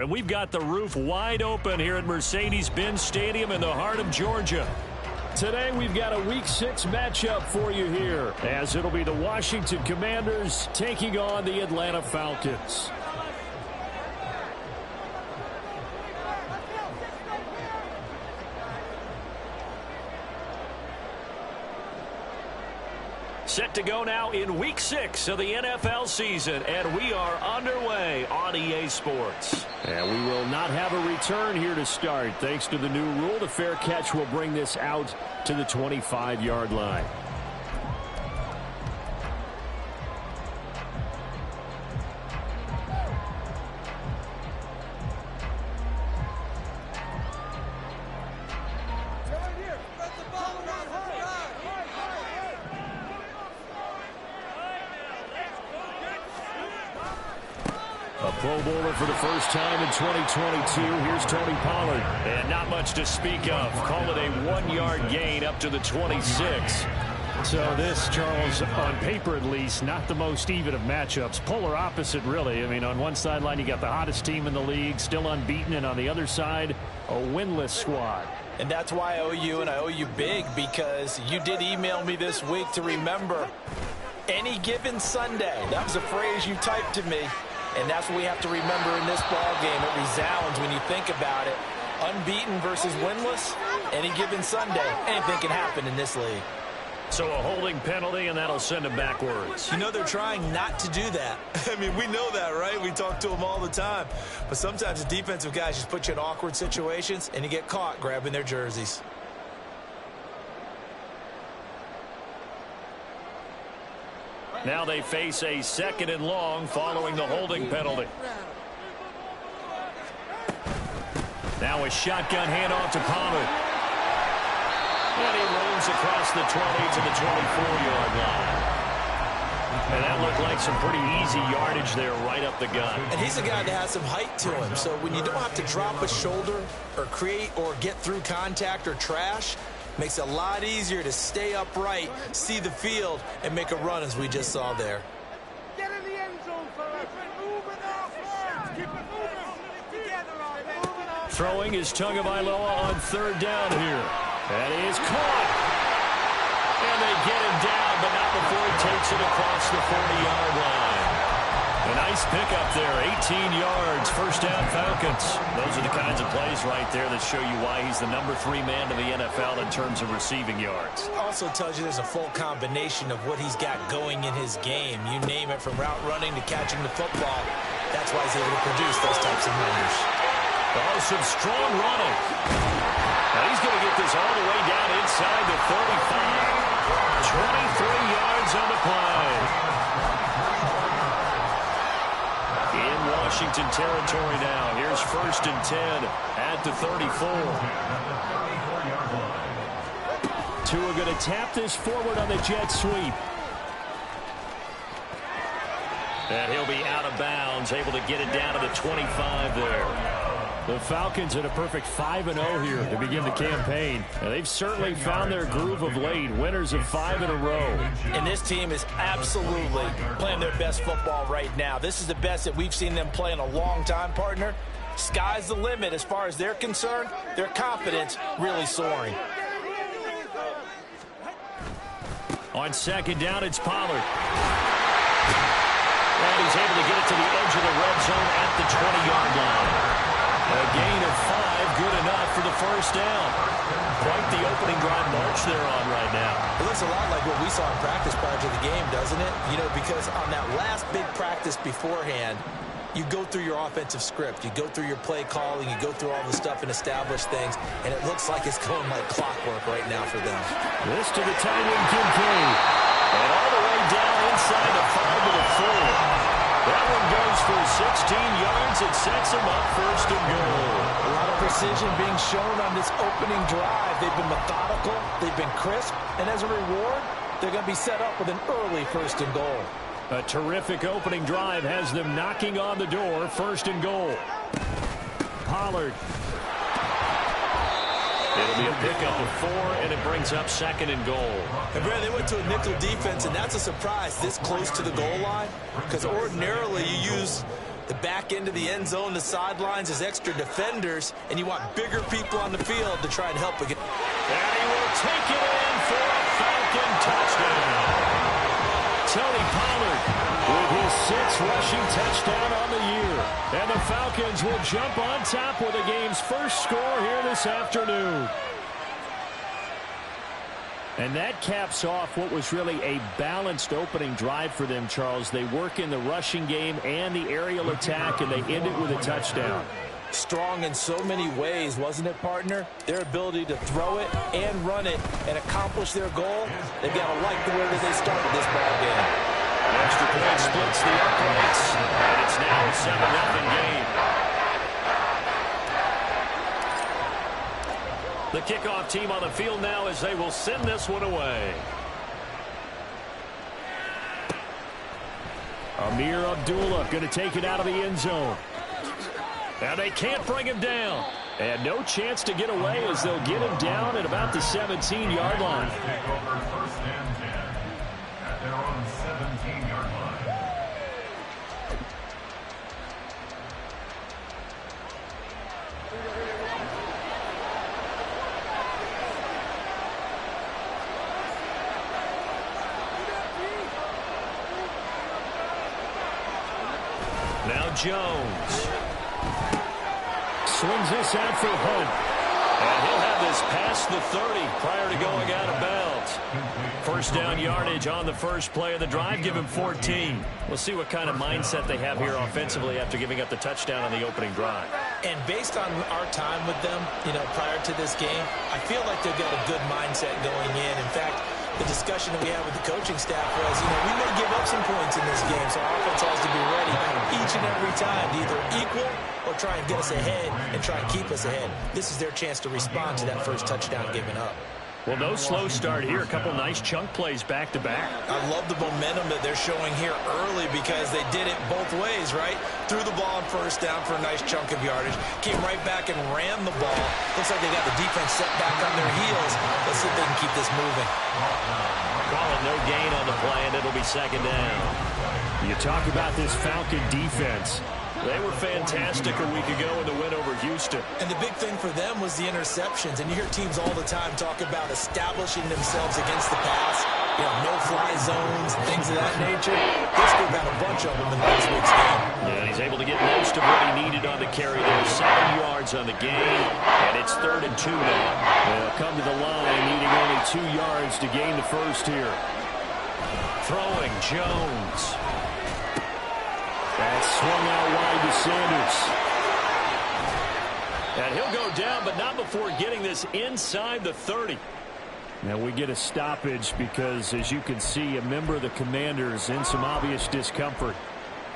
And we've got the roof wide open here at Mercedes-Benz Stadium in the heart of Georgia. Today we've got a Week 6 matchup for you here, as it'll be the Washington Commanders taking on the Atlanta Falcons. Set to go now in Week 6 of the NFL season, and we are underway on EA Sports. And we will not have a return here to start. Thanks to the new rule, the fair catch will bring this out to the 25-yard line. Pro Bowler for the first time in 2022. Here's Tony Pollard. And not much to speak of. Call it a 1-yard gain up to the 26. So this, Charles, on paper at least, not the most even of matchups. Polar opposite, really. I mean, on one sideline, you got the hottest team in the league, still unbeaten, and on the other side, a winless squad. And that's why I owe you, and I owe you big, because you did email me this week to remember any given Sunday. That was a phrase you typed to me. And that's what we have to remember in this ball game. It resounds when you think about it. Unbeaten versus winless, any given Sunday, anything can happen in this league. So a holding penalty, and that'll send him backwards. You know they're trying not to do that. I mean, we know that, right? We talk to them all the time. But sometimes the defensive guys just put you in awkward situations, and you get caught grabbing their jerseys. Now they face a 2nd and long following the holding penalty. Now a shotgun handoff to Pollard. And he rolls across the 20 to the 24-yard line. And that looked like some pretty easy yardage there right up the gut. And he's a guy that has some height to him. So when you don't have to drop a shoulder or create or get through contact or trash, makes it a lot easier to stay upright, see the field, and make a run as we just saw there. Get in the end zone, fellas. Move it off. Keep it moving. Together, Throwing is Tagovailoa on 3rd down here. That is caught. And they get him down, but not before he takes it across the 40-yard line. A nice pickup there, 18 yards, 1st down Falcons. Those are the kinds of plays right there that show you why he's the number 3 man in the NFL in terms of receiving yards. Also tells you there's a full combination of what he's got going in his game. You name it, from route running to catching the football. That's why he's able to produce those types of numbers. Oh, some strong running. Now he's going to get this all the way down inside the 35. 23 yards on the play. In Washington territory now. Here's 1st and 10 at the 34. Tua going to tap this forward on the jet sweep. And he'll be out of bounds, able to get it down to the 25 there. The Falcons at a perfect 5-0 here to begin the campaign. And they've certainly found their groove of late. Winners of 5 in a row. And this team is absolutely playing their best football right now. This is the best that we've seen them play in a long time, partner. Sky's the limit as far as they're concerned. Their confidence really soaring. On 2nd down, it's Pollard. And he's able to get it to the edge of the red zone at the 20-yard line. A gain of 5, good enough for the 1st down. Quite the opening drive march they're on right now. It looks a lot like what we saw in practice prior to the game, doesn't it? You know, because on that last big practice beforehand, you go through your offensive script. You go through your play calling. You go through all the stuff and establish things. And it looks like it's going like clockwork right now for them. This to the tight end, Kincaid. And all the way down inside the 5 to the 4. That one goes for 16 yards. It sets them up 1st and goal. A lot of precision being shown on this opening drive. They've been methodical. They've been crisp. And as a reward, they're going to be set up with an early 1st and goal. A terrific opening drive has them knocking on the door. 1st and goal. Pollard. It'll be a pickup of 4, and it brings up 2nd and goal. And Brad, they went to a nickel defense, and that's a surprise this close to the goal line, because ordinarily you use The back end of the end zone, the sidelines is extra defenders, and you want bigger people on the field to try and help again. And he will take it in for a Falcon touchdown. Tony Pollard with his 6th rushing touchdown on the year. And the Falcons will jump on top with the game's first score here this afternoon. And that caps off what was really a balanced opening drive for them, Charles. They work in the rushing game and the aerial attack, and they end it with a touchdown. Strong in so many ways, wasn't it, partner? Their ability to throw it and run it and accomplish their goal, they've got to like the way that they started this ball game. Extra point splits the uprights, and it's now a 7-0 game. The kickoff team on the field now as they will send this one away. Amir Abdullah going to take it out of the end zone. Now they can't bring him down. And no chance to get away as they'll get him down at about the 17-yard line. Now Jones swings this out for Hunt. And he'll have this past the 30 prior to going out of bounds. First down yardage on the first play of the drive. Give him 14. We'll see what kind of mindset they have here offensively after giving up the touchdown on the opening drive. And based on our time with them, prior to this game, I feel like they've got a good mindset going in. In fact, the discussion that we had with the coaching staff was, we may give up some points in this game, so our offense has to be ready each and every time to either equal or try and get us ahead and try and keep us ahead. This is their chance to respond to that first touchdown given up. Well, no slow start here. A couple nice chunk plays back-to-back. I love the momentum that they're showing here early because they did it both ways, right? Threw the ball on first down for a nice chunk of yardage. Came right back and ran the ball. Looks like they got the defense set back on their heels. Let's see if they can keep this moving. Calling no gain on the play, and it'll be second down. You talk about this Falcon defense. They were fantastic a week ago in the win over Houston. And the big thing for them was the interceptions. And you hear teams all the time talk about establishing themselves against the pass. No-fly zones, things of that nature. Pittsburgh got a bunch of them in last week's game. Yeah, he's able to get most of what he needed on the carry there. 7 yards on the game, and it's 3rd and 2 now. They'll come to the line, needing only 2 yards to gain the first here. Throwing Jones. That's swung out wide to Sanders. And he'll go down, but not before getting this inside the 30. Now we get a stoppage because, as you can see, a member of the Commanders in some obvious discomfort.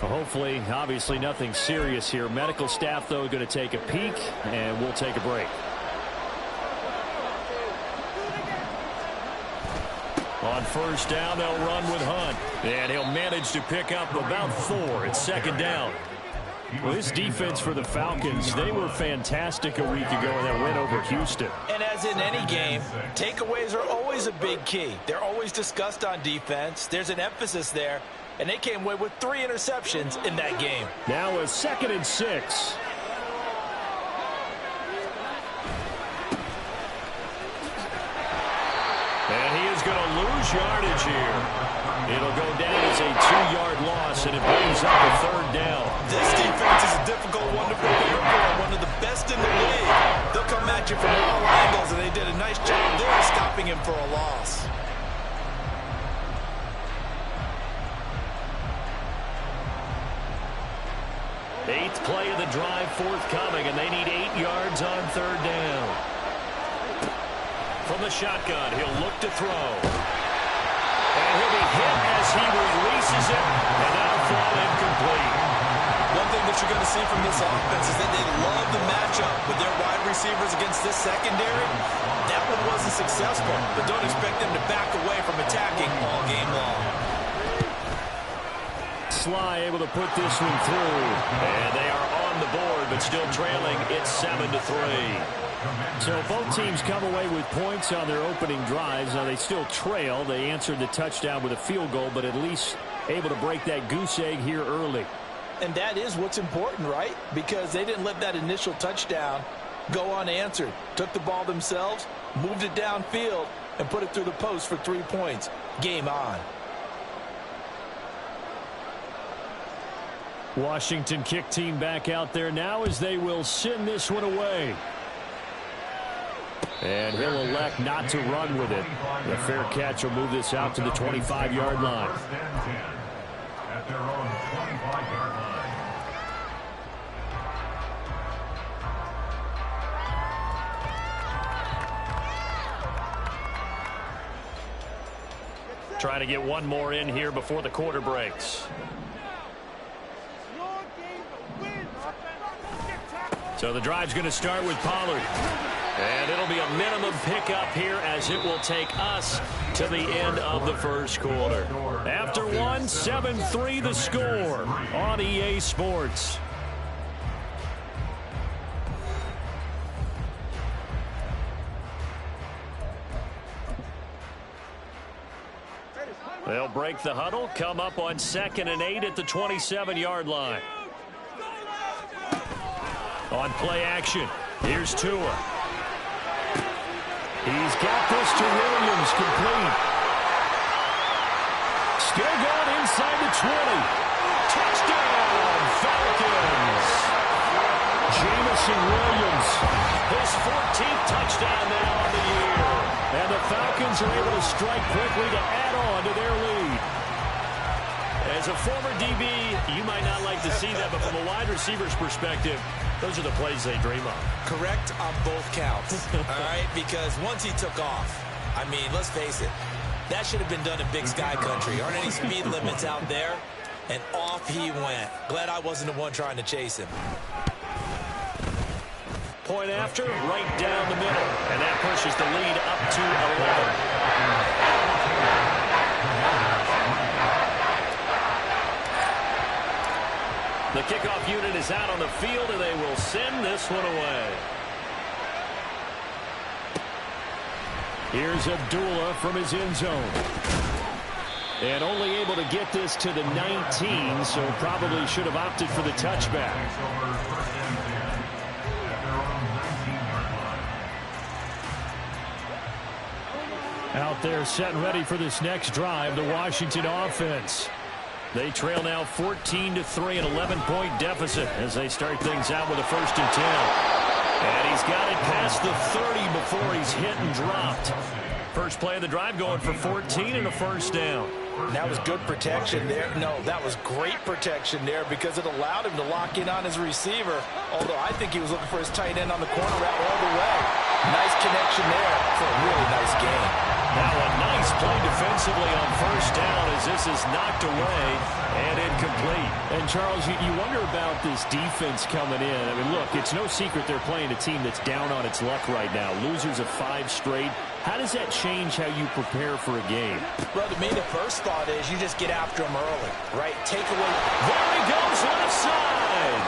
Hopefully, obviously nothing serious here. Medical staff, though, going to take a peek, and we'll take a break. On first down, they'll run with Hunt. And he'll manage to pick up about 4 at second down. Well, this defense for the Falcons, they were fantastic a week ago in that win over Houston. And as in any game, takeaways are always a big key. They're always discussed on defense. There's an emphasis there. And they came away with 3 interceptions in that game. Now a 2nd and 6. And he is going to lose yardage here. It'll go down as a 2-yard loss, and it brings up a 3rd down. This defense is a difficult one to prepare for, one of the best in the league. They'll come at you from all angles, and they did a nice job there stopping him for a loss. Eighth play of the drive forthcoming, and they need 8 yards on 3rd down. From the shotgun, he'll look to throw. And he'll be hit as he releases it, and that'll fall incomplete. One thing that you're going to see from this offense is that they love the matchup with their wide receivers against this secondary. That one wasn't successful, but don't expect them to back away from attacking all game long. Sly able to put this one through. And they are on the board, but still trailing. It's 7-3. So both teams come away with points on their opening drives. Now they still trail. They answered the touchdown with a field goal, but at least able to break that goose egg here early. And that is what's important, right? Because they didn't let that initial touchdown go unanswered. Took the ball themselves, moved it downfield, and put it through the post for 3 points. Game on. Washington kick team back out there now as they will send this one away. And he'll elect not to run with it. The fair catch will move this out to the 25-yard line. At their own 25-yard line. Trying to get one more in here before the quarter breaks. So the drive's going to start with Pollard. And it'll be a minimum pickup here as it will take us to the end of the first quarter. After one, 7-3 the score on EA Sports. They'll break the huddle, come up on 2nd and 8 at the 27-yard line. On play action, here's Tua. He's got this to Williams, complete. Still going inside the 20. Touchdown, Falcons. Jamison Williams, his 14th touchdown now on the year. And the Falcons are able to strike quickly to add on to their lead. As a former DB, you might not like to see that, but from a wide receiver's perspective, those are the plays they dream of. Correct on both counts, all right? Because once he took off, I mean, let's face it, that should have been done in Big Sky Country. Aren't any speed limits out there? And off he went. Glad I wasn't the one trying to chase him. Point after, right down the middle. And that pushes the lead up to 11. The kickoff unit is out on the field, and they will send this one away. Here's Abdullah from his end zone. And only able to get this to the 19, so probably should have opted for the touchback. Out there set and ready for this next drive, the Washington offense. They trail now 14-3, an 11-point deficit as they start things out with a 1st and 10. And he's got it past the 30 before he's hit and dropped. First play of the drive going for 14 and a 1st down. That was good protection there. No, that was great protection there because it allowed him to lock in on his receiver. Although I think he was looking for his tight end on the corner route all the way. Nice connection there for a really nice game. Now a nice play defensively on 1st down as this is knocked away and incomplete. And Charles, you wonder about this defense coming in. I mean, look, it's no secret they're playing a team that's down on its luck right now. Losers of 5 straight. How does that change how you prepare for a game? Well, to me, the first thought is you just get after them early, right? Take away. There he goes, left side.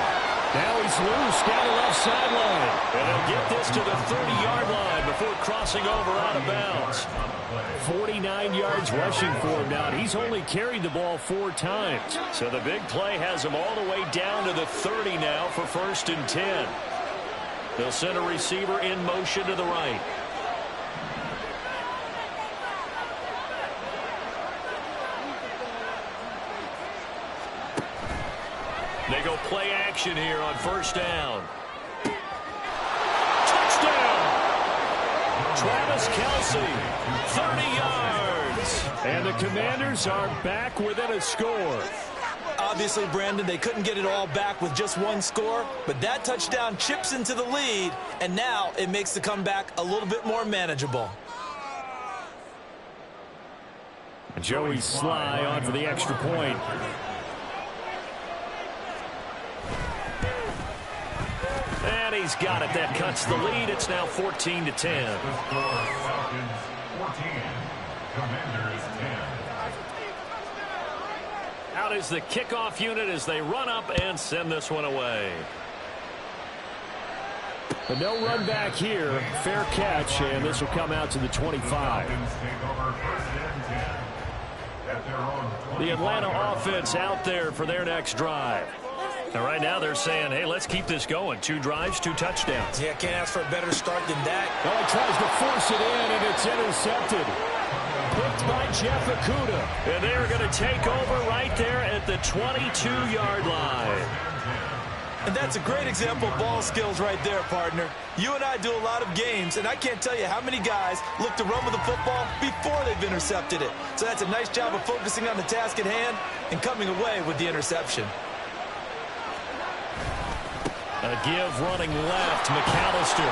Now he's loose down the left sideline. And they'll get this to the 30-yard line before crossing over out of bounds. 49 yards rushing for him now. He's only carried the ball 4 times. So the big play has him all the way down to the 30 now for 1st and 10. They'll send a receiver in motion to the right. They go play action here on 1st down. Touchdown! Travis Kelce, 30 yards. And the Commanders are back within a score. Obviously, Brandon, they couldn't get it all back with just 1 score, but that touchdown chips into the lead, and now it makes the comeback a little bit more manageable. Joey Sly on for the extra point. And he's got it. That cuts the lead. It's now 14-10. Falcons 14, Commanders 10. Out is the kickoff unit as they run up and send this one away. But no run back here. Fair catch, and this will come out to the 25. The Atlanta offense out there for their next drive. And right now they're saying, hey, let's keep this going. 2 drives, 2 touchdowns. Yeah, can't ask for a better start than that. Well, he tries to force it in, and it's intercepted. Picked by Jeff Okudah. And they are going to take over right there at the 22-yard line. And that's a great example of ball skills right there, partner. You and I do a lot of games, and I can't tell you how many guys look to run with the football before they've intercepted it. So that's a nice job of focusing on the task at hand and coming away with the interception. A give running left, McAllister.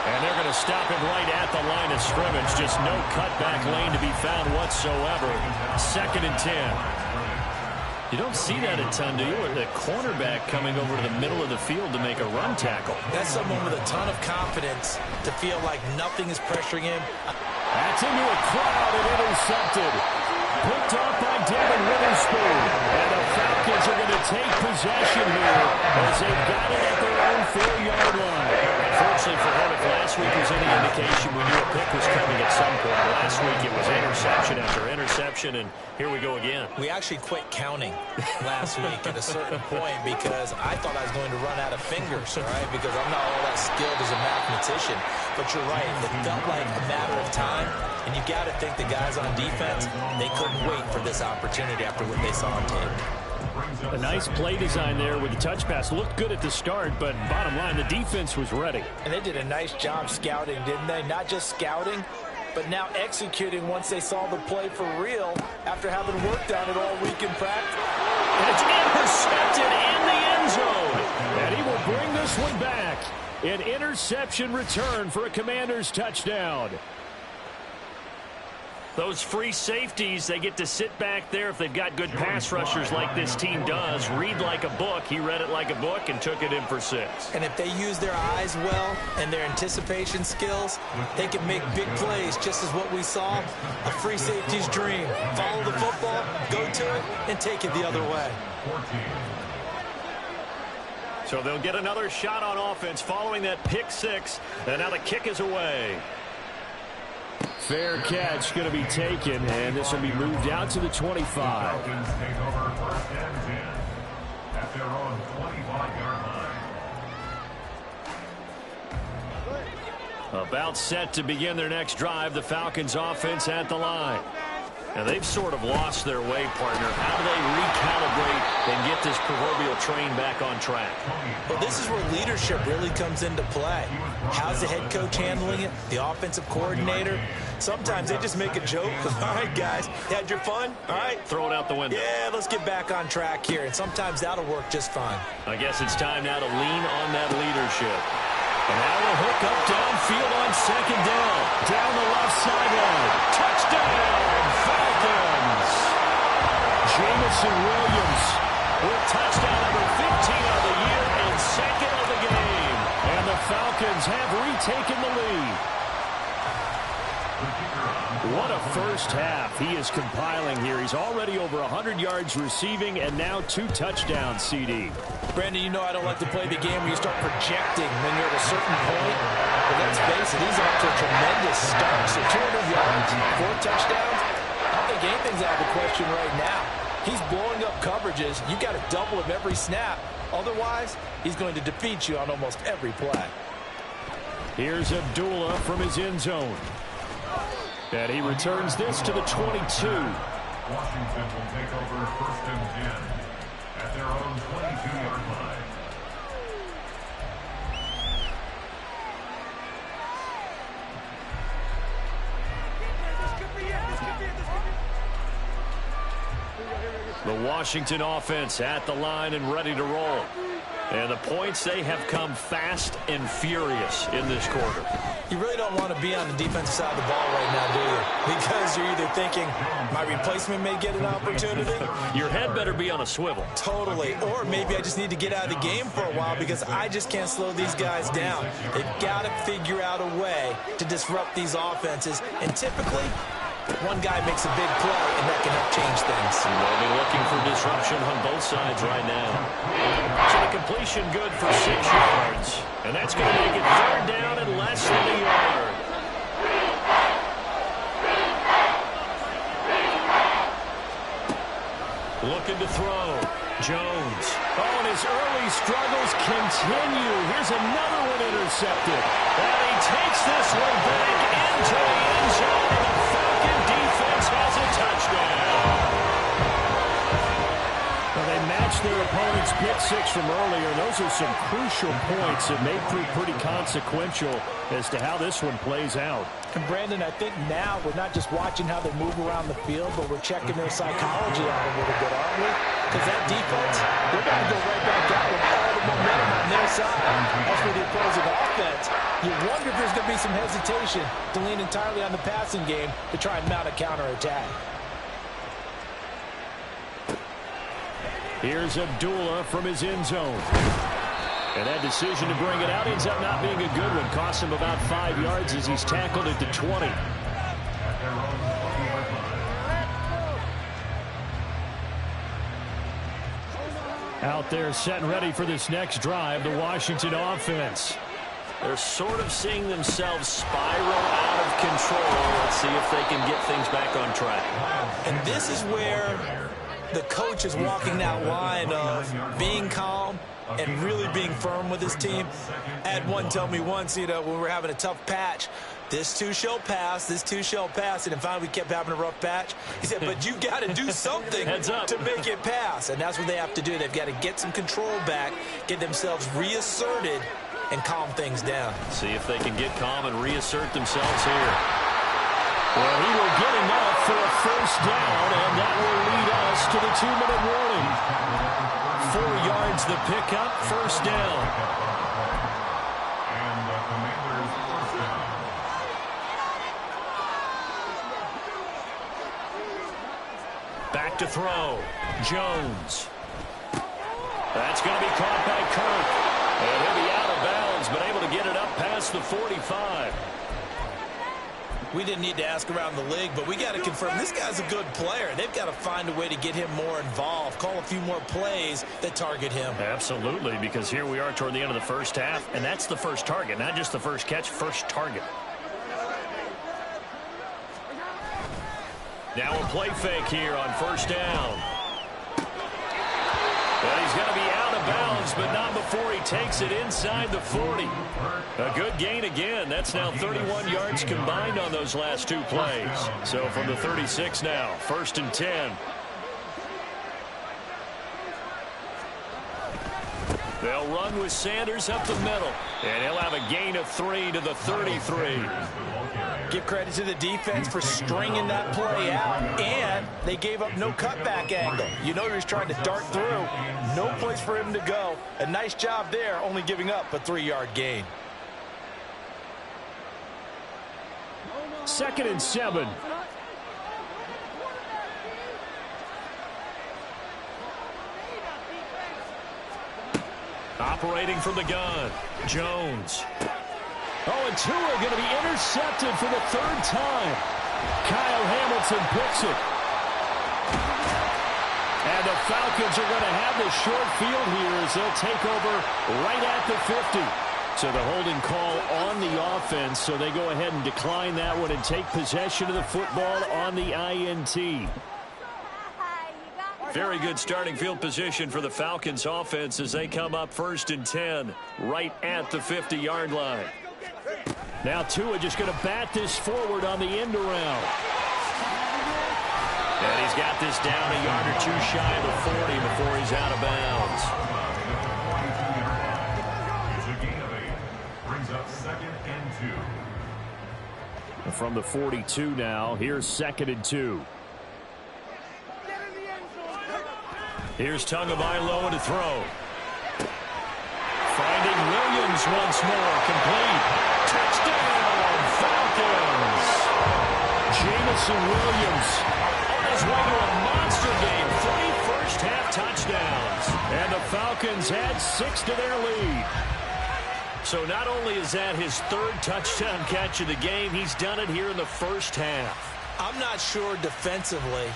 And they're going to stop him right at the line of scrimmage. Just no cutback lane to be found whatsoever. 2nd and 10. You don't see that a ton, do you? The cornerback coming over to the middle of the field to make a run tackle. That's someone with a ton of confidence to feel like nothing is pressuring him. That's into a crowd and intercepted. Picked off by Devin Witherspoon. And the Falcons are going to take possession here as they've got it at their own 4-yard line. Unfortunately for him, if last week was any indication, we knew a pick was coming at some point. Last week it was interception after interception, and here we go again. We actually quit counting last week at a certain point because I thought I was going to run out of fingers, all right, because I'm not all that skilled as a mathematician. But you're right, it felt like a matter of time, and you got to think the guys on defense, they couldn't wait for this opportunity after what they saw on tape. A nice play design there with the touch pass. Looked good at the start, but bottom line, the defense was ready. And they did a nice job scouting, didn't they? Not just scouting, but now executing once they saw the play for real after having worked on it all week in practice. And it's intercepted in the end zone. And he will bring this one back. An interception return for a Commanders touchdown. Those free safeties, they get to sit back there if they've got good pass rushers like this team does. Read like a book. He read it like a book and took it in for 6. And if they use their eyes well and their anticipation skills, they can make big plays, just as what we saw. A free safety's dream. Follow the football, go to it, and take it the other way. So they'll get another shot on offense following that pick 6. And now the kick is away. Fair catch going to be taken, and this will be moved out to the 25. Falcons take over 1st and 10 at their own 25-yard line. About set to begin their next drive, the Falcons offense at the line. Now they've sort of lost their way, partner. How do they recalibrate and get this proverbial train back on track? Well, this is where leadership really comes into play. How's the head coach handling it? The offensive coordinator? Sometimes they just make a joke. All right, guys, had your fun? All right. Throw it out the window. Yeah, let's get back on track here. And sometimes that'll work just fine. I guess it's time now to lean on that leadership. And now a hook up downfield on 2nd down. Down the left sideline. Touchdown, Falcons. Jamison Williams with touchdown number 15 of the year and 2nd of the game. And the Falcons have retaken the lead. What a first half he is compiling here. He's already over 100 yards receiving and now 2 touchdowns, CD. Brandon, you know I don't like to play the game where you start projecting when you're at a certain point. But let's face it, he's off to a tremendous start. So 200 yards, 4 touchdowns. I don't think anything's out of the question right now. He's blowing up coverages. You got to double him every snap. Otherwise, he's going to defeat you on almost every play. Here's Abdullah from his end zone. And he returns this to the 22. Washington will take over 1st and 10 at their own 22-yard line. The Washington offense at the line and ready to roll. And the points, they have come fast and furious in this quarter. You really don't want to be on the defensive side of the ball right now, do you? Because you're either thinking, my replacement may get an opportunity. Your head better be on a swivel. Totally. Or maybe I just need to get out of the game for a while because I just can't slow these guys down. They've got to figure out a way to disrupt these offenses. And typically, one guy makes a big play, and that can help change things. They'll be looking for disruption on both sides right now. So the completion good for 6 yards. And that's going to make it 3rd down and less than a yard. Looking to throw. Jones. Oh, and his early struggles continue. Here's another one intercepted. And he takes this one back into the end zone. The Falcon defense has a touchdown. Well, they matched their opponent's pick six from earlier. Those are some crucial points that may prove pretty consequential as to how this one plays out. And Brandon, I think now we're not just watching how they move around the field, but we're checking their psychology out a little bit, aren't we? Because that defense, they're going to go right back out with all the momentum on their side. As for the opposing offense, you wonder if there's going to be some hesitation to lean entirely on the passing game to try and mount a counterattack. Here's Abdullah from his end zone. And that decision to bring it out ends up not being a good one. Costs him about 5 yards as he's tackled at the 20. Out there set and ready for this next drive, the Washington offense. They're sort of seeing themselves spiral out of control. Let's see if they can get things back on track. And this is where the coach is walking that line of being calm and really being firm with his team. I had one tell me once, when we were having a tough patch, this too shall pass, this too shall pass. And finally we kept having a rough patch. He said, but you got to do something to make it pass. And that's what they have to do. They've got to get some control back, get themselves reasserted, and calm things down. See if they can get calm and reassert themselves here. Well, he will get enough for a first down, and that will lead us to the 2-minute warning. 4 yards the pickup, first down. And the Commanders' first down. Back to throw. Jones. That's going to be caught by Kirk. And he'll be out of bounds, but able to get it up past the 45. We didn't need to ask around the league, but we got to confirm this guy's a good player. They've got to find a way to get him more involved, call a few more plays that target him. Absolutely, because here we are toward the end of the first half, and that's the first target, not just the first catch, first target. Now a play fake here on first down. Well, he's going to be out of bounds, but not before he takes it inside the 40. A good gain again. That's now 31 yards combined on those last two plays. So from the 36 now, 1st and 10. They'll run with Sanders up the middle, and he'll have a gain of 3 to the 33. Give credit to the defense for stringing that play out, and they gave up no cutback angle. You know he was trying to dart through. No place for him to go. A nice job there, only giving up a 3-yard gain. 2nd and 7. Operating from the gun, Jones. Oh, and Tua going to be intercepted for the 3rd time. Kyle Hamilton picks it. And the Falcons are going to have the short field here as they'll take over right at the 50. So the holding call on the offense, so they go ahead and decline that one and take possession of the football on the INT. Very good starting field position for the Falcons offense as they come up 1st and 10 right at the 50-yard line. Now Tua just going to bat this forward on the end around. And he's got this down a yard or two shy of the 40 before he's out of bounds. It's a gain of 8. Brings up 2nd and 2. From the 42 now, here's 2nd and 2. Here's Tagovailoa to throw. Finding Williams once more, complete. Touchdown, Falcons! Jamison Williams on his way to a monster game. 3 first-half touchdowns. And the Falcons add 6 to their lead. So not only is that his 3rd touchdown catch of the game, he's done it here in the first half. I'm not sure defensively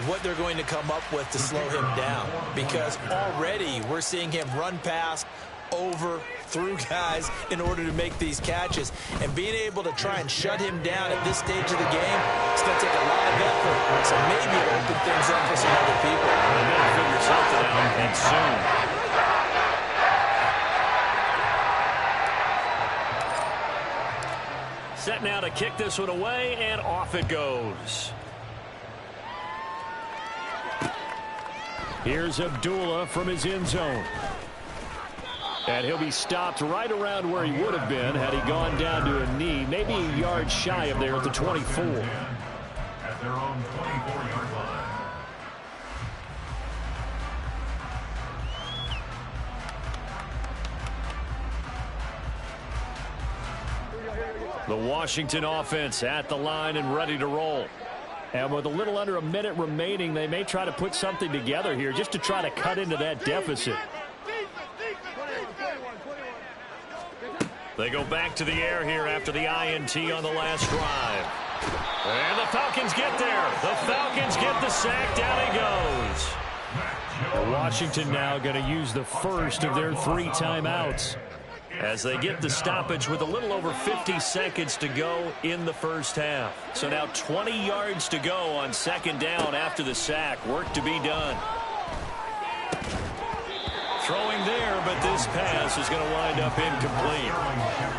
what they're going to come up with to slow him down, because already we're seeing him run past over through guys in order to make these catches. And being able to try and shut him down at this stage of the game, it's going to take a lot of effort. So maybe it'll open things up for some other people. They better figure something out, and soon. Set now to kick this one away, and off it goes. Here's Abdullah from his end zone. And he'll be stopped right around where he would have been had he gone down to a knee, maybe a yard shy of there at the 24. At their own 24-yard line. The Washington offense at the line and ready to roll. And with a little under a minute remaining, they may try to put something together here just to try to cut into that deficit. They go back to the air here after the INT on the last drive. And the Falcons get there. The Falcons get the sack. Down he goes. Washington now going to use the first of their 3 timeouts as they get the stoppage with a little over 50 seconds to go in the first half. So now 20 yards to go on second down after the sack. Work to be done. Throwing there, but this pass is going to wind up incomplete.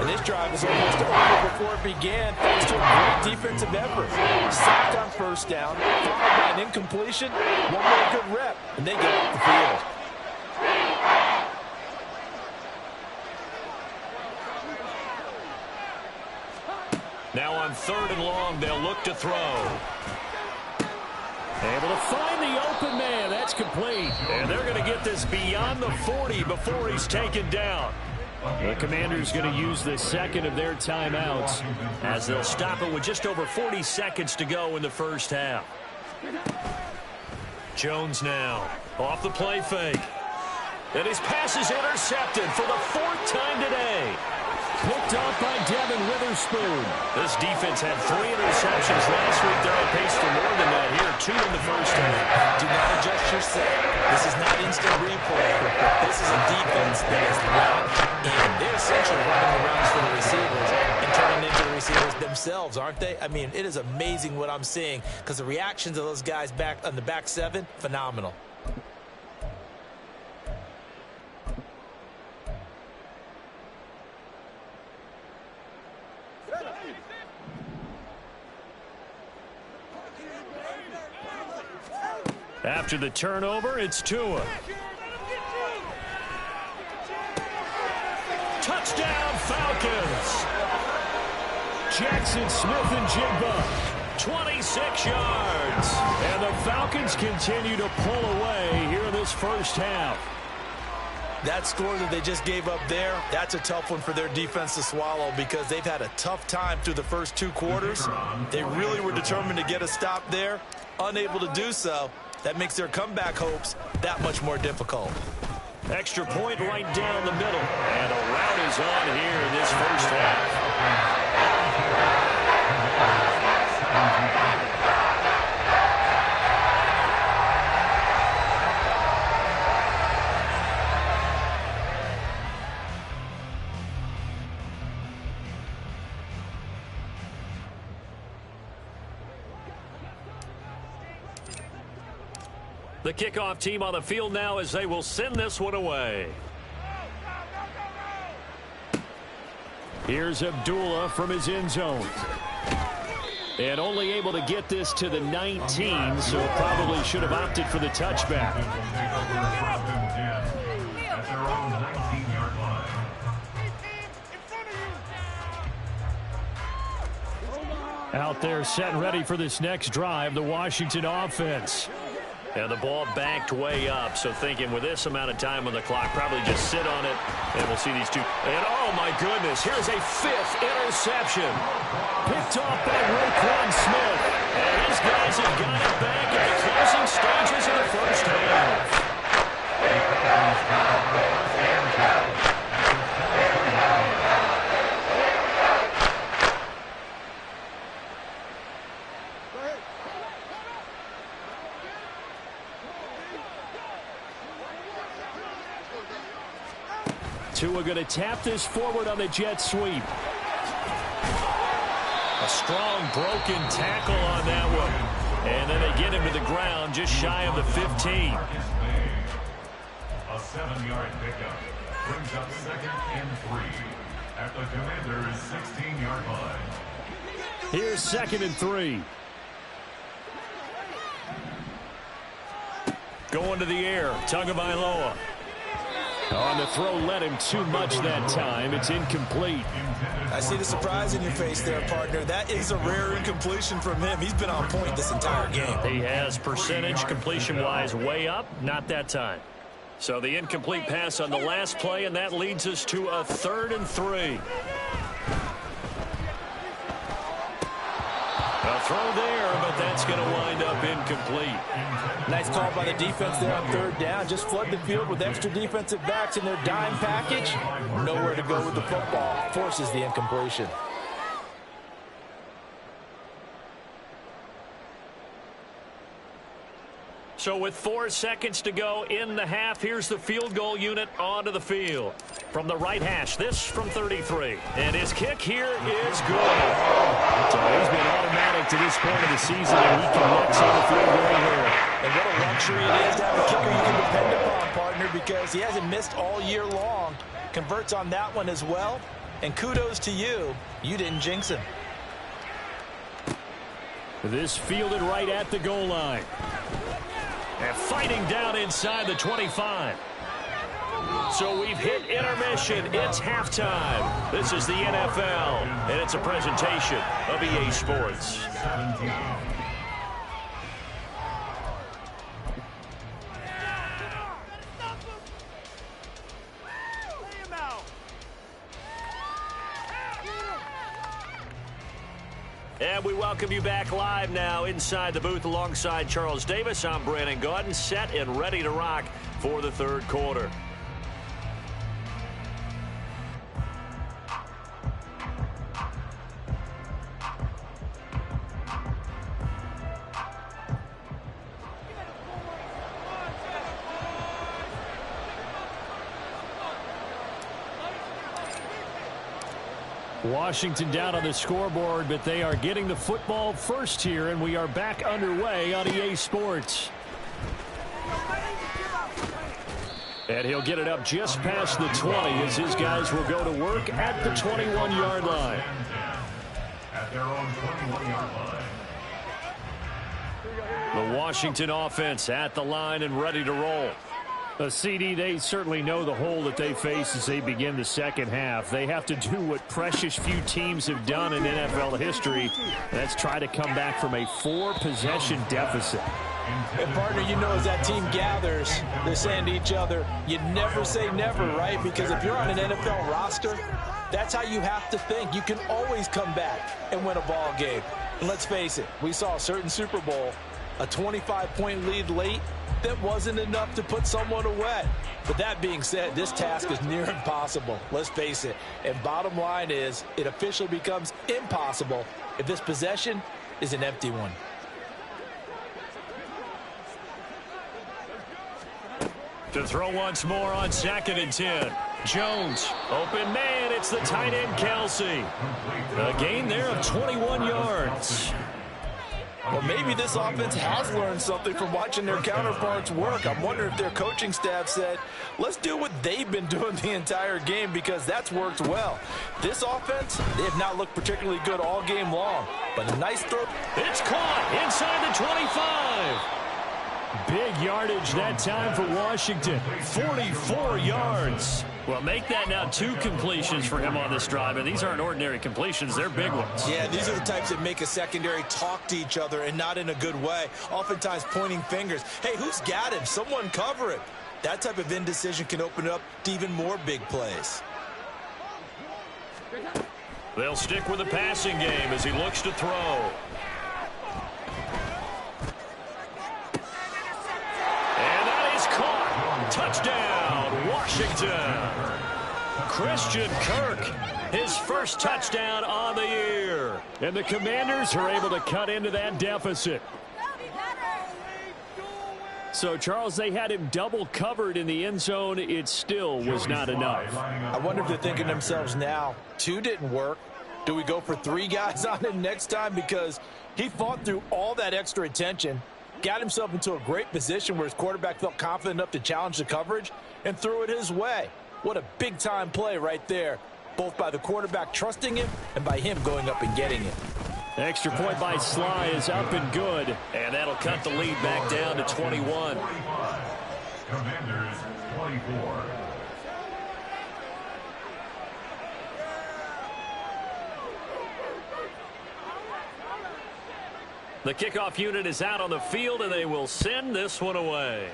And this drive is almost over before it began, thanks to a great defensive effort. Sacked on first down, followed by an incompletion, one more good rep, and they get off the field. Now on 3rd and long, they'll look to throw. Able to find the open man. That's complete. And they're going to get this beyond the 40 before he's taken down. The Commanders going to use the second of their timeouts as they'll stop it with just over 40 seconds to go in the first half. Jones now off the play fake. And his pass is intercepted for the 4th time today. Picked off by Devin Witherspoon. This defense had 3 interceptions last week. They're on pace for more than that here. 2 in the first half. Do not adjust your set. This is not instant replay. This is a defense that is locked in. They're essentially running the rounds for the receivers and turning into the receivers themselves, aren't they? I mean, it is amazing what I'm seeing because the reactions of those guys back on the back 7, phenomenal. After the turnover, it's Tua. Touchdown, Falcons! Jackson Smith-Njigba, 26 yards. And the Falcons continue to pull away here in this first half. That score that they just gave up there, that's a tough one for their defense to swallow because they've had a tough time through the first 2 quarters. They really were determined to get a stop there, unable to do so. That makes their comeback hopes that much more difficult. Extra point right down the middle. And a rout is on here in this first half. The kickoff team on the field now as they will send this one away. Here's Abdullah from his end zone. And only able to get this to the 19, so probably should have opted for the touchback. Out there set and ready for this next drive, the Washington offense. And the ball backed way up, so thinking with this amount of time on the clock, probably just sit on it, and we'll see these two. And, oh, my goodness, here's a 5th interception. Picked off by Roquan Smith. And these guys have got it back at the closing stages of the first half. Tua going to tap this forward on the jet sweep. A strong broken tackle on that one. And then they get him to the ground just shy of the 15. A 7-yard pickup brings up 2nd and 3 at the Commander's 16-yard line. Here's 2nd and 3. Going to the air, Tagovailoa. On the throw, led him too much that time. It's incomplete. I see the surprise in your face there, partner. That is a rare incompletion from him. He's been on point this entire game. He has percentage completion-wise way up, not that time. So the incomplete pass on the last play, and that leads us to a 3rd and 3. A throw there, but that's going to wind up incomplete. Nice call by the defense there on 3rd down. Just flood the field with extra defensive backs in their dime package. Nowhere to go with the football. Forces the incompletion. So with 4 seconds to go in the half, here's the field goal unit onto the field. From the right hash, this from 33. And his kick here is good. So he's been automatic to this point of the season, and he connects on the field goal here. And what a luxury it is to have a kicker you can depend upon, partner, because he hasn't missed all year long. Converts on that one as well. And kudos to you. You didn't jinx him. This fielded right at the goal line. And fighting down inside the 25. So we've hit intermission. It's halftime. This is the NFL, and it's a presentation of EA Sports. And we welcome you back live now inside the booth alongside Charles Davis. I'm Brandon Gaudin, set and ready to rock for the 3rd quarter. Washington down on the scoreboard, but they are getting the football first here, and we are back underway on EA Sports. And he'll get it up just past the 20 as his guys will go to work at the 21-yard line. At their own 21-yard line. The Washington offense at the line and ready to roll. CD, they certainly know the hole that they face as they begin the second half. They have to do what precious few teams have done in NFL history. That's try to come back from a 4-possession deficit. And partner, you know, as that team gathers, they're saying to each other, you never say never, right? Because if you're on an NFL roster, that's how you have to think. You can always come back and win a ball game. And let's face it, we saw a certain Super Bowl, a 25-point lead late, that wasn't enough to put someone away. But that being said, this task is near impossible. Let's face it. And bottom line is, it officially becomes impossible if this possession is an empty one. To throw once more on 2nd and 10. Jones, open man, it's the tight end Kelsey. A gain there of 21 yards. Well, maybe this offense has learned something from watching their counterparts work. I'm wondering if their coaching staff said, let's do what they've been doing the entire game, because that's worked well. This offense, they have not looked particularly good all game long, but a nice throw. It's caught inside the 25. Big yardage that time for Washington. 44 yards. Well, make that now 2 completions for him on this drive, and these aren't ordinary completions. They're big ones. Yeah, these are the types that make a secondary talk to each other, and not in a good way. Oftentimes pointing fingers. Hey, who's got him? Someone cover it. That type of indecision can open it up to even more big plays. They'll stick with the passing game as he looks to throw. Touchdown, Washington. Christian Kirk, his first touchdown on the year. And the Commanders are able to cut into that deficit. So, Charles, they had him double covered in the end zone. It still was not enough. I wonder if they're thinking to themselves now, 2 didn't work. Do we go for 3 guys on him next time? Because he fought through all that extra attention, got himself into a great position where his quarterback felt confident enough to challenge the coverage and threw it his way. What a big-time play right there, both by the quarterback trusting him and by him going up and getting it. Extra point by Sly is up and good. And that'll cut the lead back down to 21. Commanders 24. The kickoff unit is out on the field, and they will send this one away.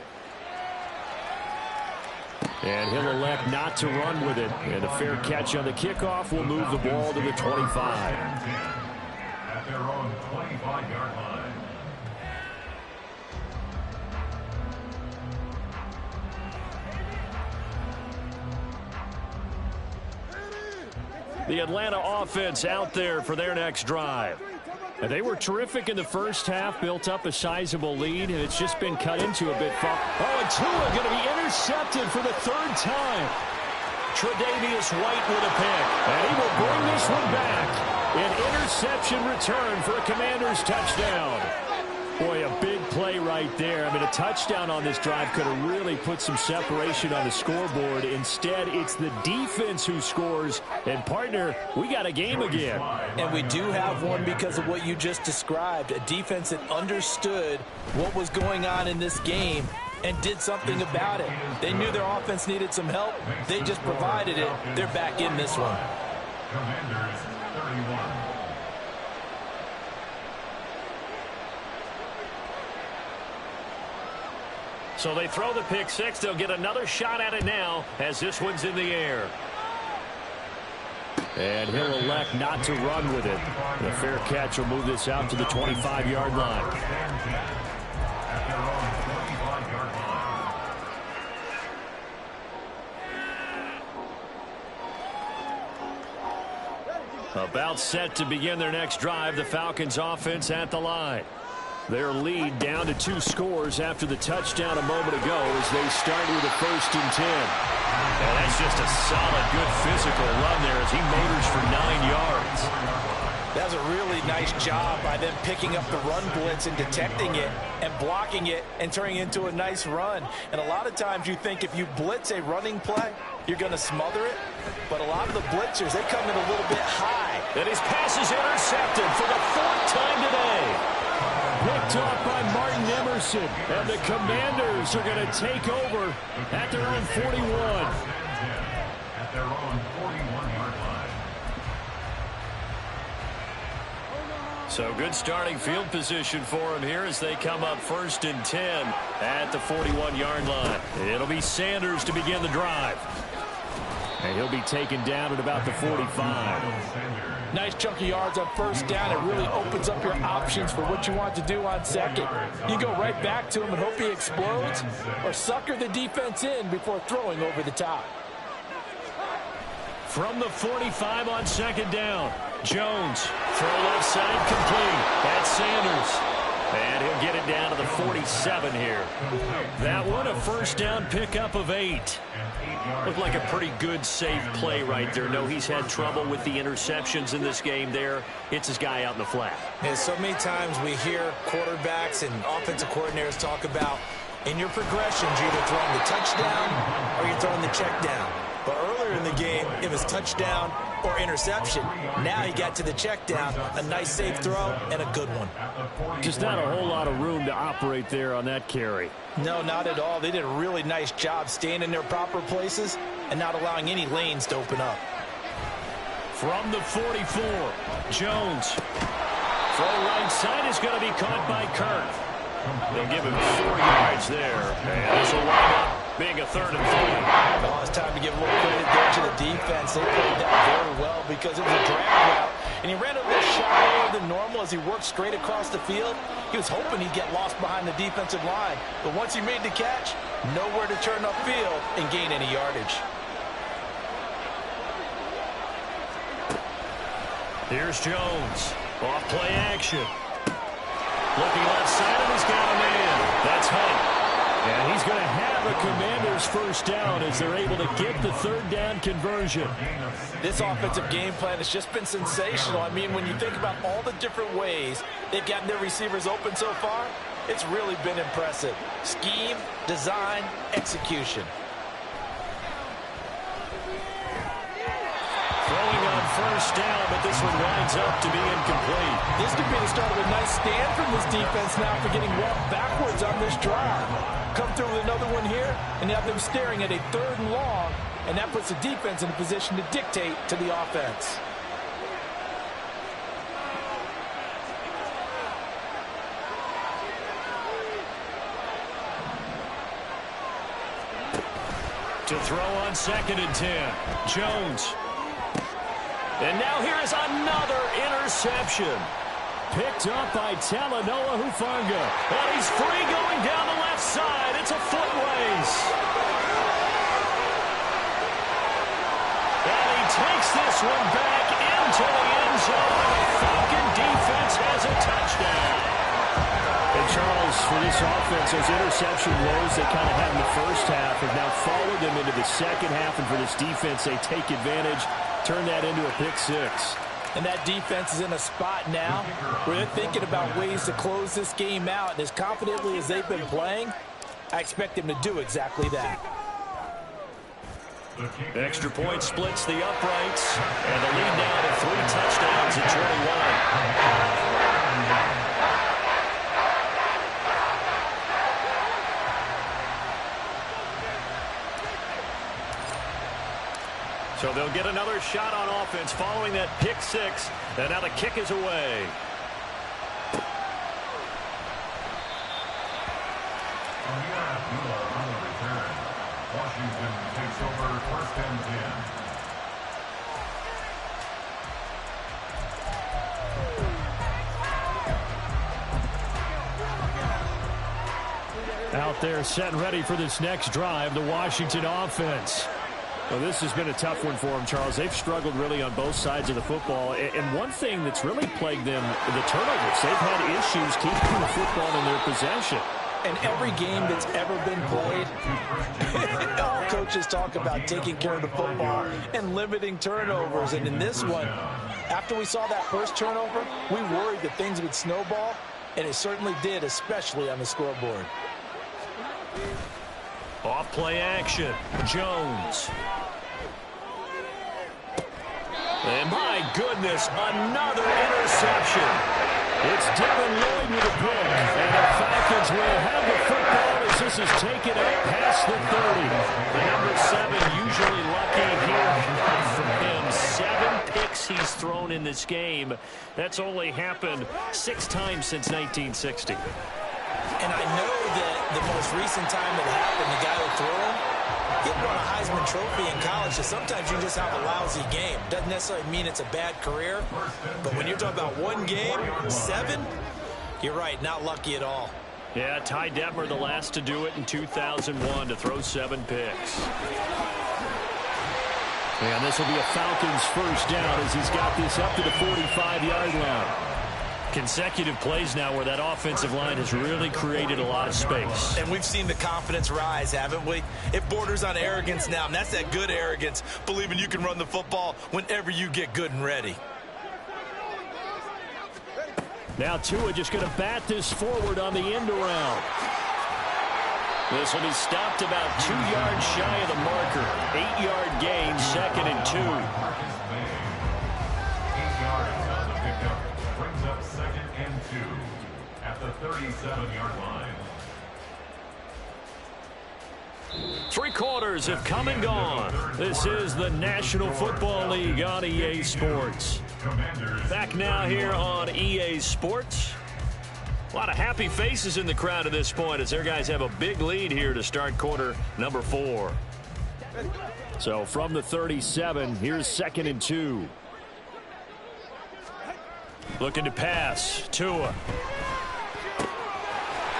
And he'll elect not to run with it. And a fair catch on the kickoff will move the ball to the 25. At their own 25-yard line. The Atlanta offense out there for their next drive. And they were terrific in the first half, built up a sizable lead, and it's just been cut into a bit. Oh, and Tua going to be intercepted for the 3rd time. Tre'Davious White with a pick, and he will bring this one back. An interception return for a Commanders touchdown. Boy, a big play right there. I mean, a touchdown on this drive could have really put some separation on the scoreboard. Instead, it's the defense who scores. And, partner, we got a game again. And we do have one because of what you just described, a defense that understood what was going on in this game and did something about it. They knew their offense needed some help. They just provided it. They're back in this one. Commanders 31. So they throw the pick six. They'll get another shot at it now as this one's in the air. And he'll elect not to run with it. The fair catch will move this out to the 25-yard line. At their own 25-yard line. About set to begin their next drive. The Falcons offense at the line. Their lead down to 2 scores after the touchdown a moment ago as they start with a 1st and 10. And that's just a solid, good physical run there as he motors for 9 yards. That was a really nice job by them picking up the run blitz and detecting it and blocking it and turning it into a nice run. And a lot of times you think if you blitz a running play, you're going to smother it. But a lot of the blitzers, they come in a little bit high. And his pass is intercepted for the 4th time today. Picked off by Martin Emerson. And the Commanders are going to take over at their own 41. At their own 41-yard line. So good starting field position for him here as they come up 1st and 10 at the 41-yard line. It'll be Sanders to begin the drive. And he'll be taken down at about the 45. Nice chunk of yards on 1st down. It really opens up your options for what you want to do on 2nd. You go right back to him and hope he explodes, or sucker the defense in before throwing over the top. From the 45 on 2nd down, Jones, throw left side complete. That's Sanders. And he'll get it down to the 47 here. That one, a 1st down pickup of 8. Looked like a pretty good, safe play right there. No, he's had trouble with the interceptions in this game there. It's his guy out in the flat. And so many times we hear quarterbacks and offensive coordinators talk about in your progressions, you're either throwing the touchdown or you're throwing the check down. But earlier in the game, it was touchdown or interception. Now he got to the check down, a nice safe throw, and a good one. Just not a whole lot of room to operate there on that carry. No, not at all. They did a really nice job staying in their proper places and not allowing any lanes to open up. From the 44, Jones. Throw right side is going to be caught by Kirk. They'll give him 4 yards there. And this will wind up being a 3rd and 3. Well, it's time to give a little credit there to the defense. They played that very well because it was a drag route. And he ran a little shallower than normal as he worked straight across the field. He was hoping he'd get lost behind the defensive line. But once he made the catch, nowhere to turn upfield and gain any yardage. Here's Jones. Off play action. Looking left side, and he's got a man. That's Hunt. And he's going to have a Commanders first down as they're able to get the third down conversion. This offensive game plan has just been sensational. I mean, when you think about all the different ways they've gotten their receivers open so far, it's really been impressive. Scheme, design, execution. Throwing on first down, but this one winds up to be incomplete. This could be the start of a nice stand from this defense now for getting walked backwards on this drive. Come through with another one here, and have them staring at a 3rd and long, and that puts the defense in a position to dictate to the offense. To throw on 2nd and 10. Jones. And now here is another interception. Picked up by Talanoa Hufanga. And he's free going down the left side. It's a foot race. And he takes this one back into the end zone. And the Falcon defense has a touchdown. And Charles, for this offense, those interception woes they kind of had in the first half have now followed them into the second half. And for this defense, they take advantage, turn that into a pick 6. And that defense is in a spot now where they're thinking about ways to close this game out. And as confidently as they've been playing, I expect them to do exactly that. Extra point splits the uprights. And the lead now to 3 touchdowns at 21. So they'll get another shot on offense following that pick 6. And now the kick is away. Washington takes over 1st and 10. Out there set and ready for this next drive, the Washington offense. Well, this has been a tough one for them, Charles. They've struggled really on both sides of the football. And one thing that's really plagued them, the turnovers. They've had issues keeping the football in their possession. And every game that's ever been played, all coaches talk about taking care of the football and limiting turnovers. And in this one, after we saw that first turnover, we worried that things would snowball, and it certainly did, especially on the scoreboard. Off play action. Jones. And my goodness, another interception. It's Devin Lloyd with a pick. And the Falcons will have the football as this is taken up past the 30. The number 7 usually lucky here from him. 7 picks he's thrown in this game. That's only happened 6 times since 1960. And I know that the most recent time it happened, the guy who threw him, he had won a Heisman Trophy in college, so sometimes you just have a lousy game. Doesn't necessarily mean it's a bad career, but when you're talking about one game, 7, you're right, not lucky at all. Yeah, Ty Detmer, the last to do it in 2001, to throw 7 picks. And this will be a Falcons first down as he's got this up to the 45-yard line. Consecutive plays now where that offensive line has really created a lot of space. And we've seen the confidence rise, haven't we? It borders on arrogance now, and that's that good arrogance, believing you can run the football whenever you get good and ready. Now Tua just going to bat this forward on the end around. This will be stopped about 2 yards shy of the marker. 8-yard gain, 2nd and 2. 8 yards on the pickup. Brings up 2nd and 2 at the 37-yard line. 3 quarters have come and gone. This is the National Football League on EA Sports. Back now here on EA Sports. A lot of happy faces in the crowd at this point as their guys have a big lead here to start quarter number 4. So from the 37, here's 2nd and 2. Looking to pass. Tua.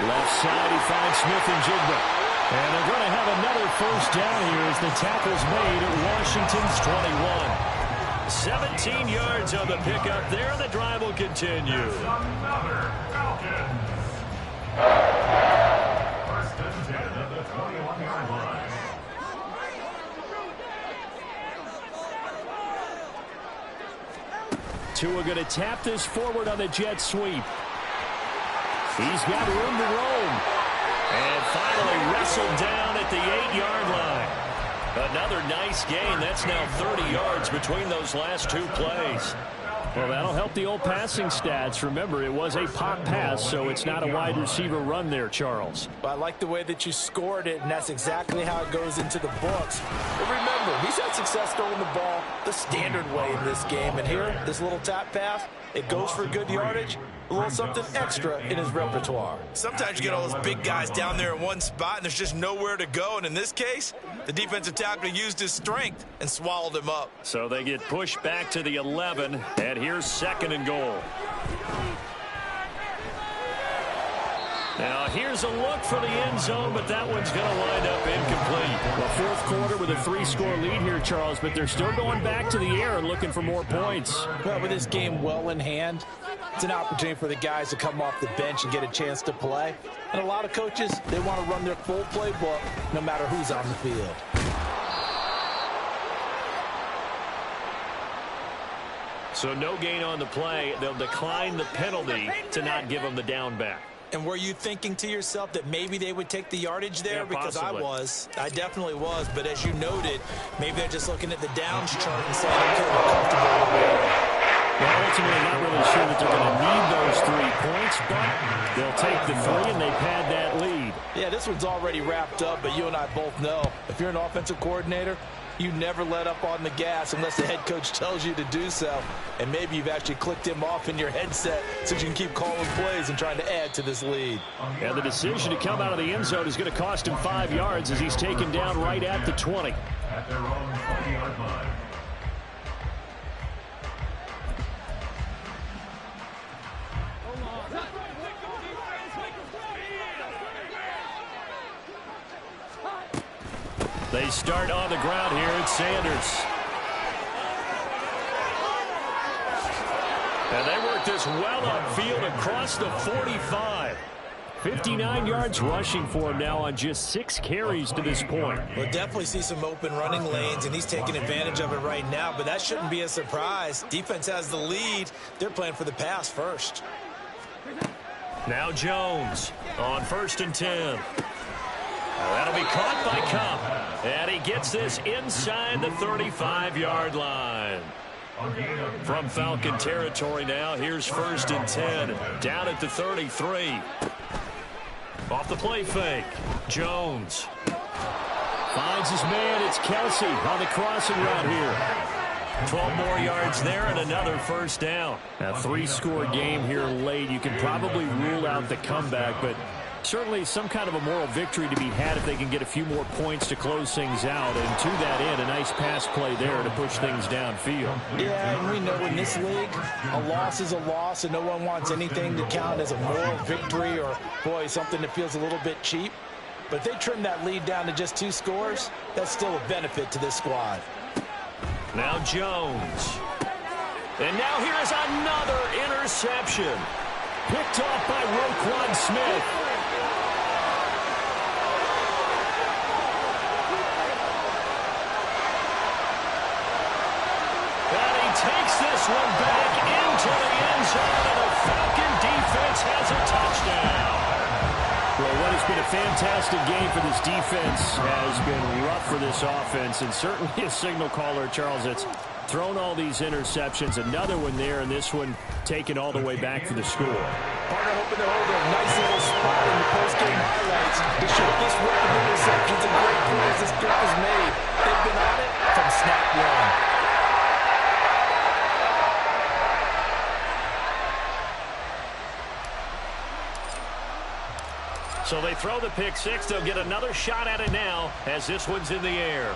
Left side, he finds Smith and Jigba. And they're going to have another first down here as the tackle's made at Washington's 21. 17 yards on the pickup there, and the drive will continue. Another Falcons. 1st and 10. Tua going to tap this forward on the jet sweep. He's got room to roam. And finally wrestled down at the 8-yard line. Another nice gain. That's now 30 yards between those last two plays. Well, that'll help the old passing stats. Remember, it was a pop pass, so it's not a wide receiver run there, Charles. Well, I like the way that you scored it, and that's exactly how it goes into the books. But remember, he's had success throwing the ball the standard way in this game. And here, this little tap pass, it goes for good yardage, a little something extra in his repertoire. Sometimes you get all those big guys down there in one spot, and there's just nowhere to go. And in this case, the defensive tackle used his strength and swallowed him up. So they get pushed back to the 11, and here's 2nd and goal. Now, here's a look for the end zone, but that one's going to wind up incomplete. Well, fourth quarter with a 3-score lead here, Charles, but they're still going back to the air and looking for more points. Well, with this game well in hand, it's an opportunity for the guys to come off the bench and get a chance to play. And a lot of coaches, they want to run their full playbook no matter who's on the field. So no gain on the play. They'll decline the penalty to not give them the down back. And were you thinking to yourself that maybe they would take the yardage there? Yeah, because possibly. I definitely was. But as you noted, maybe they're just looking at the downs chart and saying, okay, we're comfortable with where. Well, ultimately, not really sure that they're going to need those 3 points, but they'll take the 3 and they pad that lead. Yeah, this one's already wrapped up, but you and I both know if you're an offensive coordinator, you never let up on the gas unless the head coach tells you to do so. And maybe you've actually clicked him off in your headset so you can keep calling plays and trying to add to this lead. And the decision to come out of the end zone is going to cost him 5 yards as he's taken down right at the 20. At their own 20-yard line. They start on the ground here. It's Sanders. And they work this well upfield across the 45. 59 yards rushing for him now on just 6 carries to this point. We'll definitely see some open running lanes, and he's taking advantage of it right now, but that shouldn't be a surprise. Defense has the lead. They're playing for the pass first. Now Jones on 1st and 10. That'll be caught by Cup. And he gets this inside the 35-yard line. From Falcon territory now, here's 1st and 10. Down at the 33. Off the play fake. Jones finds his man. It's Kelsey on the crossing route here. 12 more yards there and another 1st down. A 3-score game here late. You can probably rule out the comeback, but certainly some kind of a moral victory to be had if they can get a few more points to close things out. And to that end, a nice pass play there to push things downfield. Yeah, and we know in this league, a loss is a loss, and no one wants anything to count as a moral victory or, boy, something that feels a little bit cheap. But if they trim that lead down to just 2 scores, that's still a benefit to this squad. Now Jones. And now here is another interception. Picked off by Roquan Smith. Takes this one back into the end zone, and the Falcon defense has a touchdown. Well, what has been a fantastic game for this defense has been rough for this offense, and certainly a signal caller, Charles, it's thrown all these interceptions. Another one there, and this one taken all the way back for the score. Partner hoping to hold a nice little spot in the post-game highlights to show this record of interceptions and great plays this group has made. They've been on it from snap one. So they throw the pick 6. They'll get another shot at it now as this one's in the air.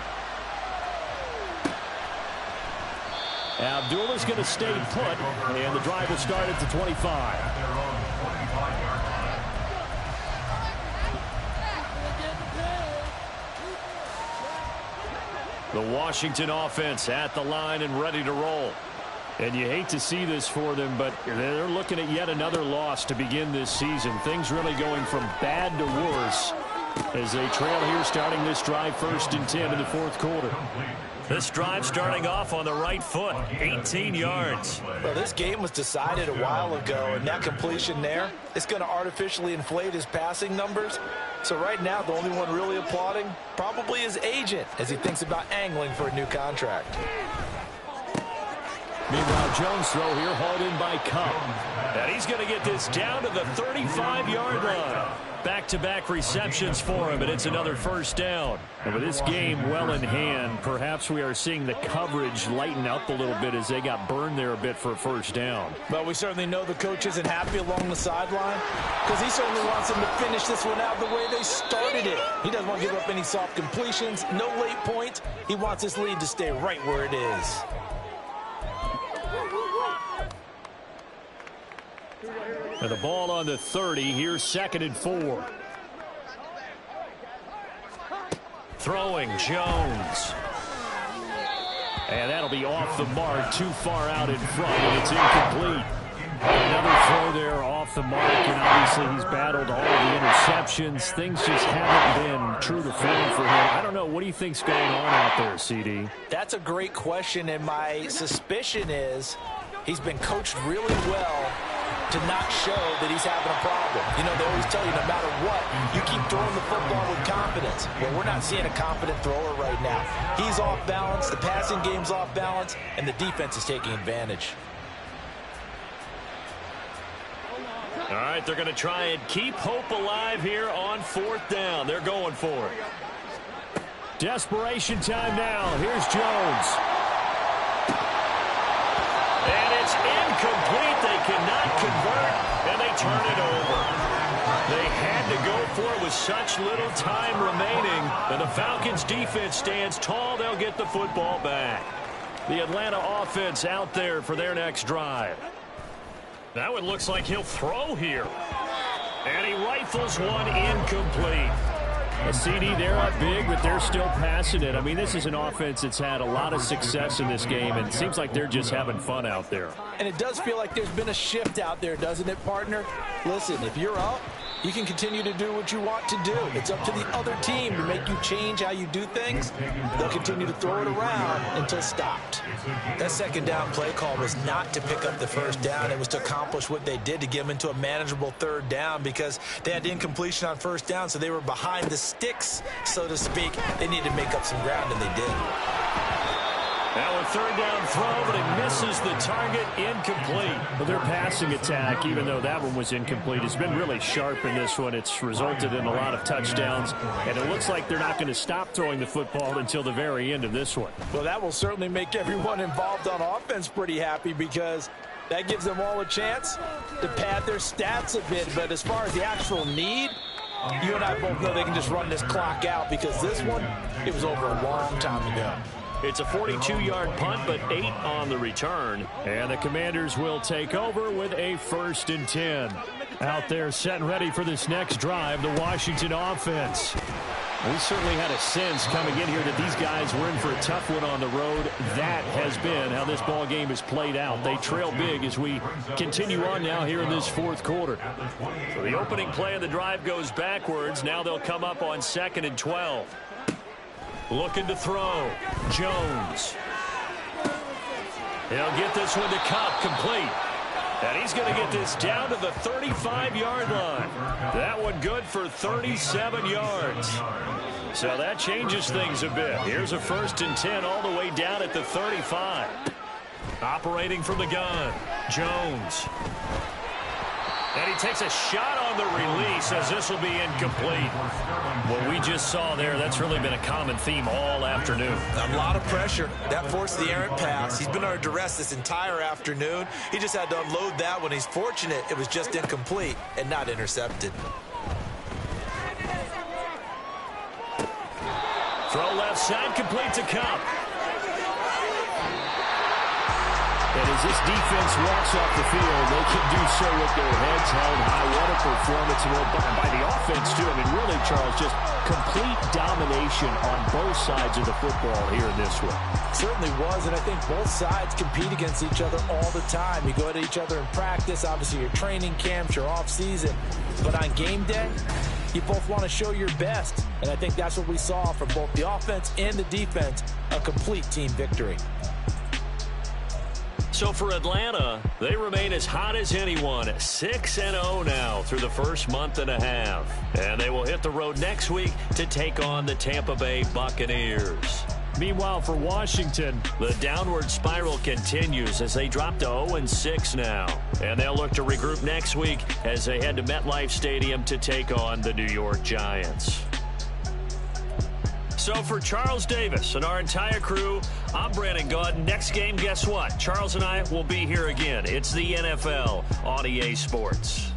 Abdullah's going to stay put, and the drive will start at the 25. The Washington offense at the line and ready to roll. And you hate to see this for them, but they're looking at yet another loss to begin this season. Things really going from bad to worse as they trail here starting this drive 1st and 10 in the 4th quarter. This drive starting off on the right foot, 18 yards. Well, this game was decided a while ago, and that completion there is going to artificially inflate his passing numbers. So right now, the only one really applauding probably his agent as he thinks about angling for a new contract. Meanwhile, Jones' throw here hauled in by Cup. And he's going to get this down to the 35-yard line. Back-to-back receptions for him, and it's another first down. And with this game well in hand, perhaps we are seeing the coverage lighten up a little bit as they got burned there a bit for a first down. But we certainly know the coach isn't happy along the sideline because he certainly wants them to finish this one out the way they started it. He doesn't want to give up any soft completions, no late points. He wants his lead to stay right where it is. And the ball on the 30. Here's 2nd and 4. Throwing Jones. And that'll be off the mark, too far out in front, and it's incomplete. Another throw there off the mark, and obviously he's battled all of the interceptions. Things just haven't been true to form for him. I don't know. What do you think's going on out there, CD? That's a great question, and my suspicion is he's been coached really well to not show that he's having a problem. You know, they always tell you no matter what, you keep throwing the football with confidence. Well, we're not seeing a confident thrower right now. He's off balance, the passing game's off balance, and the defense is taking advantage. All right, they're going to try and keep hope alive here on 4th down. They're going for it. Desperation time now. Here's Jones. And it's incomplete. They cannot convert, and they turn it over. They had to go for it with such little time remaining, and the Falcons' defense stands tall. They'll get the football back. The Atlanta offense out there for their next drive. That one looks like he'll throw here. And he rifles one incomplete. A CD, they're up big, but they're still passing it. I mean, this is an offense that's had a lot of success in this game, and it seems like they're just having fun out there. And it does feel like there's been a shift out there, doesn't it, partner? Listen, if you're up, you can continue to do what you want to do. It's up to the other team to make you change how you do things. They'll continue to throw it around until stopped. That 2nd down play call was not to pick up the first down. It was to accomplish what they did to get them into a manageable 3rd down because they had incompletion on 1st down, so they were behind the sticks, so to speak. They needed to make up some ground, and they did. Now a 3rd down throw, but it misses the target, incomplete. Well, their passing attack, even though that one was incomplete, has been really sharp in this one. It's resulted in a lot of touchdowns, and it looks like they're not going to stop throwing the football until the very end of this one. Well, that will certainly make everyone involved on offense pretty happy because that gives them all a chance to pad their stats a bit. But as far as the actual need, you and I both know they can just run this clock out because this one, it was over a long time ago. It's a 42-yard punt, but 8 on the return. And the Commanders will take over with a 1st and 10. Out there set and ready for this next drive, the Washington offense. We certainly had a sense coming in here that these guys were in for a tough one on the road. That has been how this ball game has played out. They trail big as we continue on now here in this 4th quarter. So the opening play of the drive goes backwards. Now they'll come up on 2nd and 12. Looking to throw. Jones. He'll get this one to Cup, complete. And he's going to get this down to the 35-yard line. That one good for 37 yards. So that changes things a bit. Here's a 1st and 10 all the way down at the 35. Operating from the gun. Jones. And he takes a shot on the release as this will be incomplete. What we just saw there, that's really been a common theme all afternoon. A lot of pressure. That forced the errant pass. He's been under duress this entire afternoon. He just had to unload that one. He's fortunate it was just incomplete and not intercepted. Throw left side, complete to Cup. And as this defense walks off the field, they can do so with their heads held high. What a performance by the offense, too. I mean, really, Charles, just complete domination on both sides of the football here in this one. Certainly was, and I think both sides compete against each other all the time. You go at each other in practice, obviously your training camps, your off season. But on game day, You both want to show your best, and I think that's what we saw from both the offense and the defense, a complete team victory. So for Atlanta, they remain as hot as anyone, 6-0 now through the first month and a half. And they will hit the road next week to take on the Tampa Bay Buccaneers. Meanwhile, for Washington, the downward spiral continues as they drop to 0-6 now. And they'll look to regroup next week as they head to MetLife Stadium to take on the New York Giants. So for Charles Davis and our entire crew, I'm Brandon Gaudin. Next game, guess what? Charles and I will be here again. It's the NFL on EA Sports.